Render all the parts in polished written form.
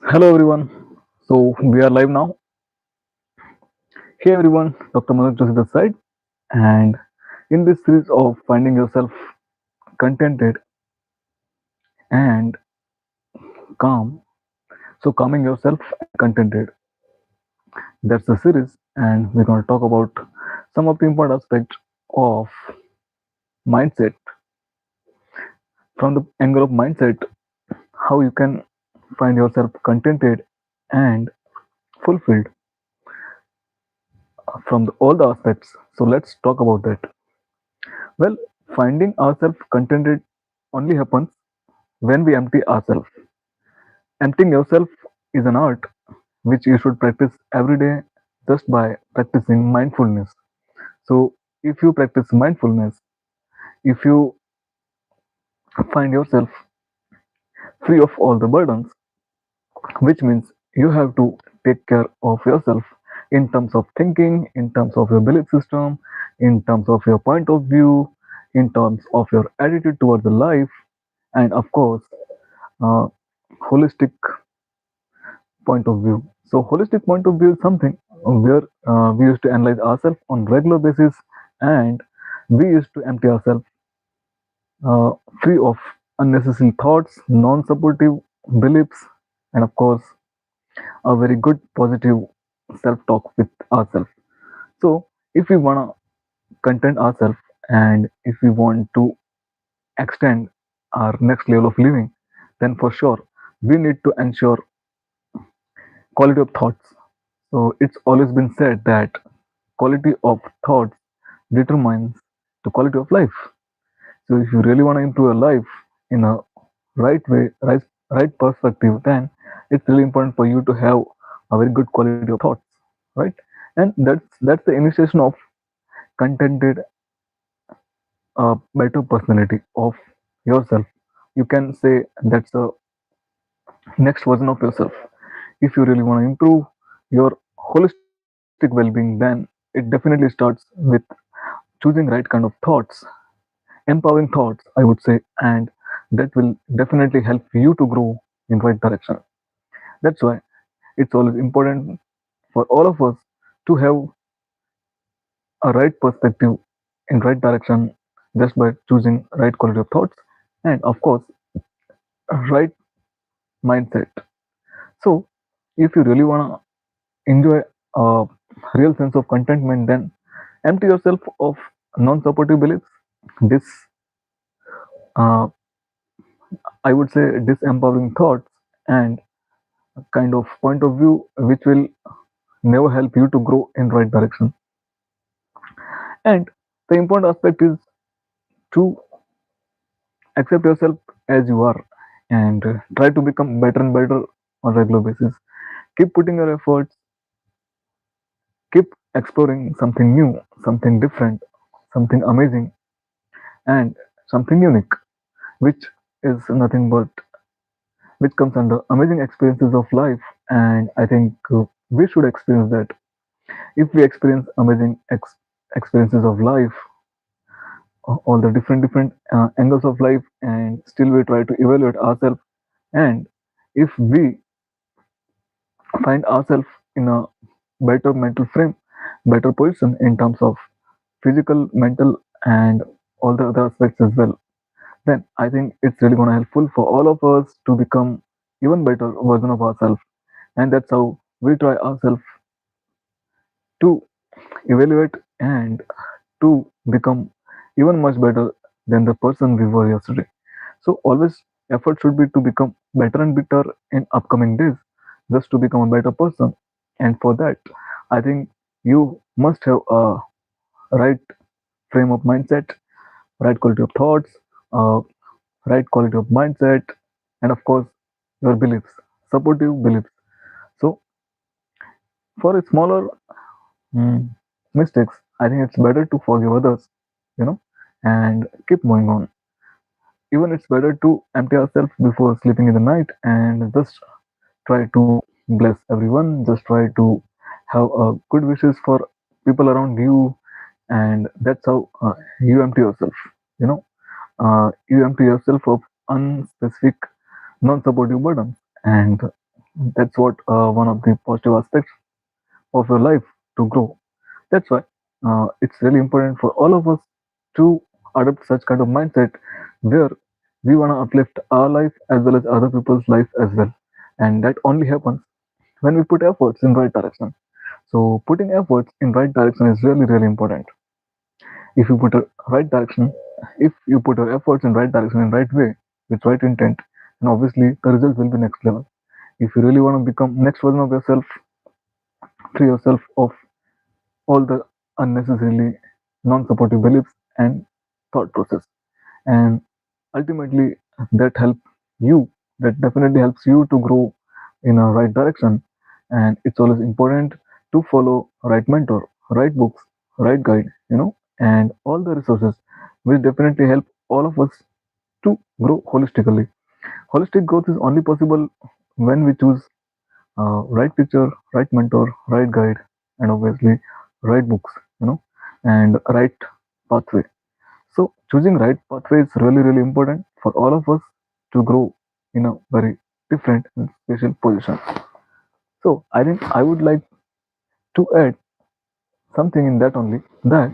Hello everyone. So we are live now. Hey everyone, Dr. Manoj Joshi this side, and in this series of finding yourself contented and calm, so calming yourself and contented. That's the series, and we're going to talk about some of the important aspects of mindset from the angle of mindset, how you can find yourself contented and fulfilled from all the aspects. So let's talk about that. Well, finding ourselves contented only happens when we empty ourselves. Emptying yourself is an art which you should practice every day just by practicing mindfulness. So, if you practice mindfulness, if you find yourself free of all the burdens, which means you have to take care of yourself in terms of thinking, in terms of your belief system, in terms of your point of view, in terms of your attitude towards the life, and of course, uh, holistic point of view. So holistic point of view is something where we used to analyze ourselves on regular basis, and we used to empty ourselves uh, free of unnecessary thoughts, non-supportive beliefs, and of course a very good positive self-talk with ourselves. So if we wanna content ourselves and if we want to extend our next level of living, then for sure we need to ensure quality of thoughts. So it's always been said that quality of thoughts determines the quality of life. So if you really want to improve your life in a right way, right perspective, then it's really important for you to have a very good quality of thoughts, right? And that's the initiation of contented, better personality of yourself. You can say that's the next version of yourself. If you really want to improve your holistic well-being, then it definitely starts with choosing right kind of thoughts, empowering thoughts, I would say, and that will definitely help you to grow in right direction. That's why it's always important for all of us to have a right perspective in right direction just by choosing right quality of thoughts and of course right mindset. So if you really wanna enjoy a real sense of contentment, then empty yourself of non-supportive beliefs. This uh, I would say disempowering thoughts and a kind of point of view which will never help you to grow in right direction. And the important aspect is to accept yourself as you are and try to become better and better on regular basis. Keep putting your efforts, keep exploring something new, something different, something amazing, and something unique, which is nothing but which comes under amazing experiences of life. And I think we should experience that. If we experience amazing experiences of life, all the different angles of life, and still we try to evaluate ourselves, and if we find ourselves in a better mental frame, better position in terms of physical, mental, and all the other aspects as well, then I think it's really going to helpful for all of us to become even better version of ourselves, and that's how we try ourselves to evaluate and to become even much better than the person we were yesterday. So always effort should be to become better and better in upcoming days, just to become a better person. And for that, I think you must have a right frame of mindset, right quality of thoughts, uh, right quality of mindset, and of course your beliefs, supportive beliefs. So for a smaller mm, mistakes, I think it's better to forgive others, you know, and keep moving on. Even it's better to empty ourselves before sleeping in the night and just try to bless everyone, just try to have good wishes for people around you, and that's how you empty yourself, you know, you empty yourself of unspecific non-supportive burdens, and That's what one of the positive aspects of your life to grow. That's why it's really important for all of us to adopt such kind of mindset where we want to uplift our life as well as other people's life as well. And that only happens when we put efforts in right direction. So putting efforts in right direction is really, really important. If you put a right direction, if you put your efforts in right direction in right way with right intent, then obviously the result will be next level. If you really want to become next version of yourself, free yourself of all the unnecessarily non-supportive beliefs and thought process, and ultimately that help you that definitely helps you to grow in a right direction. And it's always important to follow right mentor, right books, right guide, and all the resources will definitely help all of us to grow holistically. Holistic growth is only possible when we choose right teacher, right mentor, right guide, and obviously right books, and right pathway. So choosing right pathway is really, really important for all of us to grow in a very different and special position. So I think I would like to add something in that only, that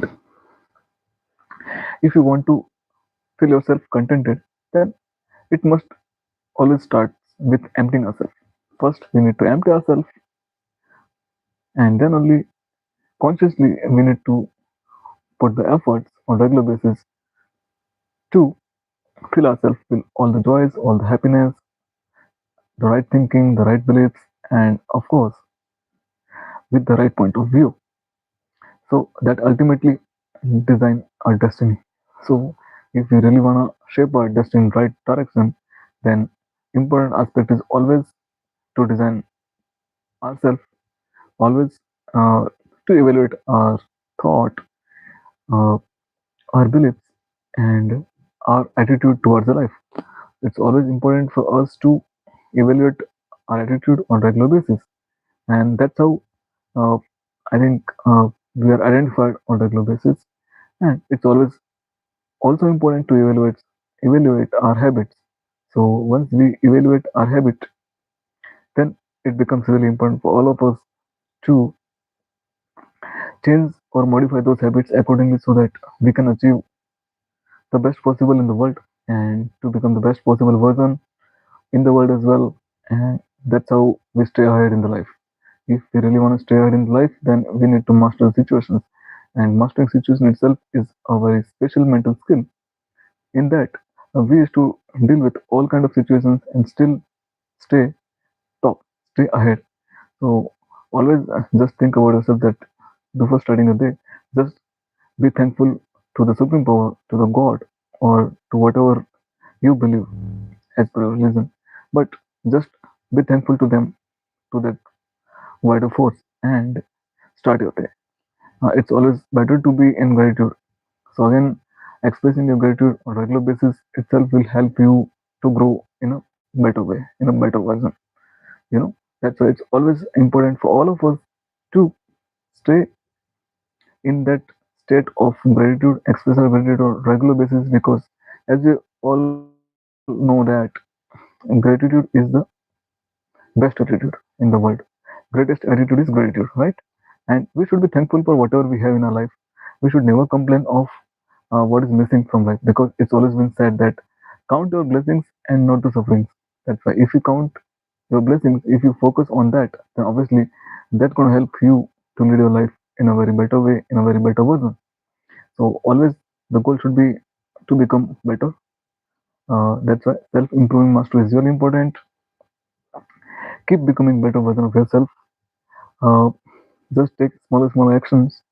if you want to feel yourself contented, then it must always start with emptying ourselves. First, we need to empty ourselves, and then only consciously we need to put the efforts on regular basis to fill ourselves with all the joys, all the happiness, the right thinking, the right beliefs, and of course, with the right point of view. So that ultimately design our destiny. So if we really want to shape our destiny in right direction, then important aspect is always to design ourselves, always uh, to evaluate our thought, uh, our beliefs, and our attitude towards the life. It's always important for us to evaluate our attitude on regular basis, and that's how uh, I think we are identified on regular basis. And it's always also important to evaluate our habits. So once we evaluate our habit, then it becomes really important for all of us to change or modify those habits accordingly so that we can achieve the best possible in the world and to become the best possible version in the world as well. And that's how we stay ahead in the life. If we really want to stay ahead in life, then we need to master the situations. And mastering situation itself is a very special mental skill. In that, we used to deal with all kind of situations and still stay top, stay ahead. So always just think about yourself that before starting a day, just be thankful to the supreme power, to the God, or to whatever you believe as per your religion. But just be thankful to them, to that wider force, and start your day. It's always better to be in gratitude. So again, expressing your gratitude on a regular basis itself will help you to grow in a better way, in a better version. You know, that's why it's always important for all of us to stay in that state of gratitude, express our gratitude on a regular basis, because as we all know that gratitude is the best attitude in the world. Greatest attitude is gratitude, right? And we should be thankful for whatever we have in our life. We should never complain of what is missing from life, because it's always been said that count your blessings and not the sufferings. That's why if you count your blessings, if you focus on that, then obviously that's going to help you to lead your life in a very better way, in a very better version. So always the goal should be to become better. That's why self-improving mastery is really important. Keep becoming better version of yourself. Uh, just take smaller actions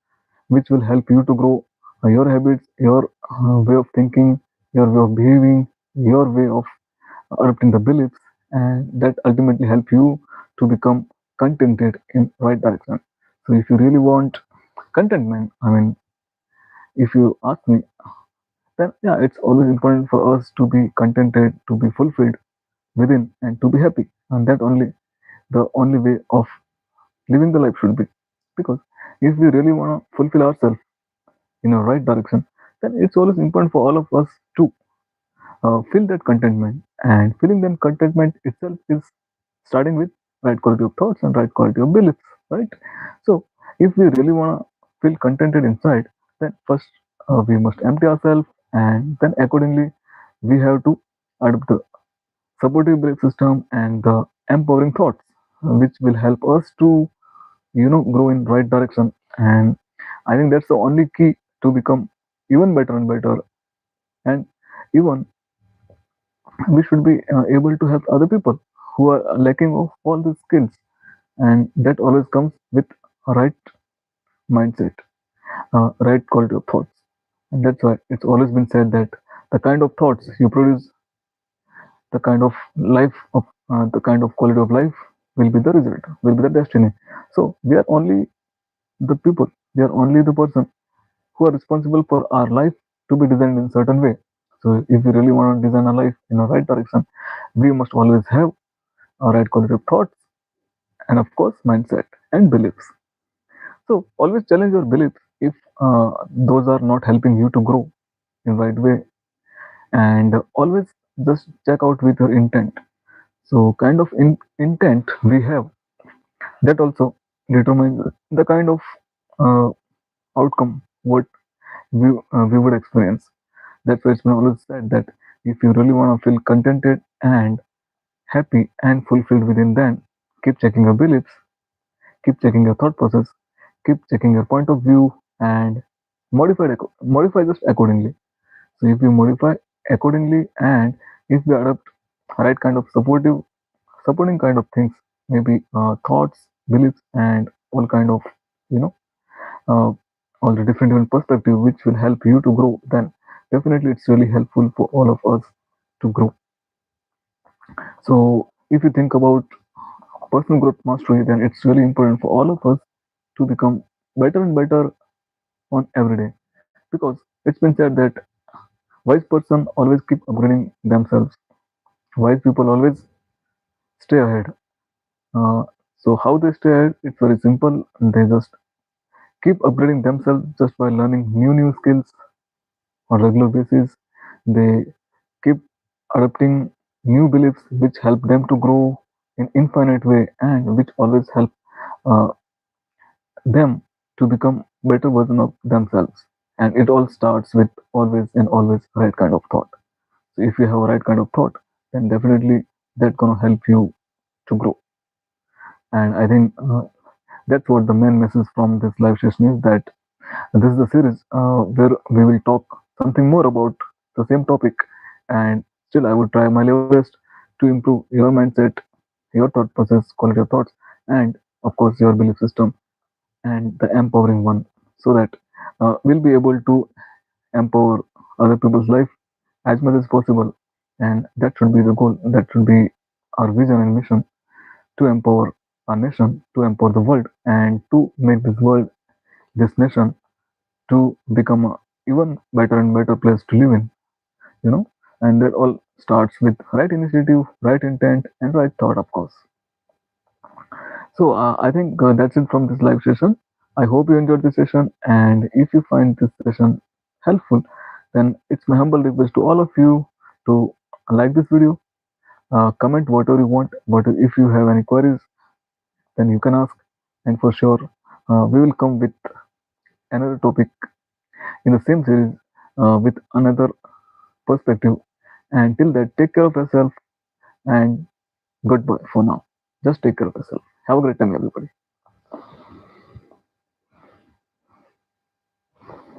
which will help you to grow your habits, your way of thinking, your way of behaving, your way of adopting the beliefs, and that ultimately help you to become contented in right direction. So if you really want contentment, I mean, if you ask me, then yeah, it's always important for us to be contented, to be fulfilled within, and to be happy. And that only the only way of living the life should be. Because if we really want to fulfill ourselves in a right direction, then it's always important for all of us to feel that contentment. And feeling that contentment itself is starting with right quality of thoughts and right quality of beliefs, right? So if we really want to feel contented inside, then first we must empty ourselves, and then accordingly we have to adopt the supportive belief system and the empowering thoughts, which will help us to grow in right direction. And I think that's the only key to become even better and better. And even we should be able to help other people who are lacking of all these skills, and that always comes with a right mindset, right quality of thoughts. And that's why it's always been said that the kind of thoughts you produce, the kind of life of the kind of quality of life will be the result, will be the destiny. So we are only the people, we are only the person who are responsible for our life to be designed in a certain way. So if we really want to design our life in a right direction, we must always have a right quality of thoughts and of course mindset and beliefs. So always challenge your beliefs if those are not helping you to grow in right way, and always just check out with your intent. So kind of intent we have, that also determines the kind of uh, outcome what we would experience. That's why it's been always said that if you really want to feel contented and happy and fulfilled within, then keep checking your beliefs, keep checking your thought process, keep checking your point of view, and modify just accordingly. So if you modify accordingly, and if we adopt right kind of supporting kind of things, maybe thoughts, beliefs, and all kind of you know uh, all the different perspective which will help you to grow, then definitely it's really helpful for all of us to grow. So if you think about personal growth mastery, then it's really important for all of us to become better and better on every day, because it's been said that wise person always keep upgrading themselves. Wise people always stay ahead. Uh, so how they stay ahead? It's very simple. They just keep upgrading themselves just by learning new skills on regular basis. They keep adopting new beliefs which help them to grow in infinite way, and which always help uh, them to become better version of themselves. And it all starts with always and always right kind of thought. So if you have a right kind of thought, then definitely that's gonna help you to grow. And I think that's what the main message from this live session is, that this is a series where we will talk something more about the same topic, and still I would try my level best to improve your mindset, your thought process, quality of thoughts, and of course your belief system, and the empowering one, so that we'll be able to empower other people's life as much as possible. And that should be the goal, that should be our vision and mission, to empower our nation, to empower the world, and to make this world, this nation, to become a even better and better place to live in, you know. And that all starts with right initiative, right intent, and right thought, of course. So I think that's it from this live session. I hope you enjoyed this session, and if you find this session helpful, then it's my humble request to all of you to like this video, comment whatever you want. But if you have any queries, then you can ask, and for sure, we will come with another topic in the same series with another perspective. And till that, take care of yourself, and goodbye for now. Just take care of yourself. Have a great time, everybody.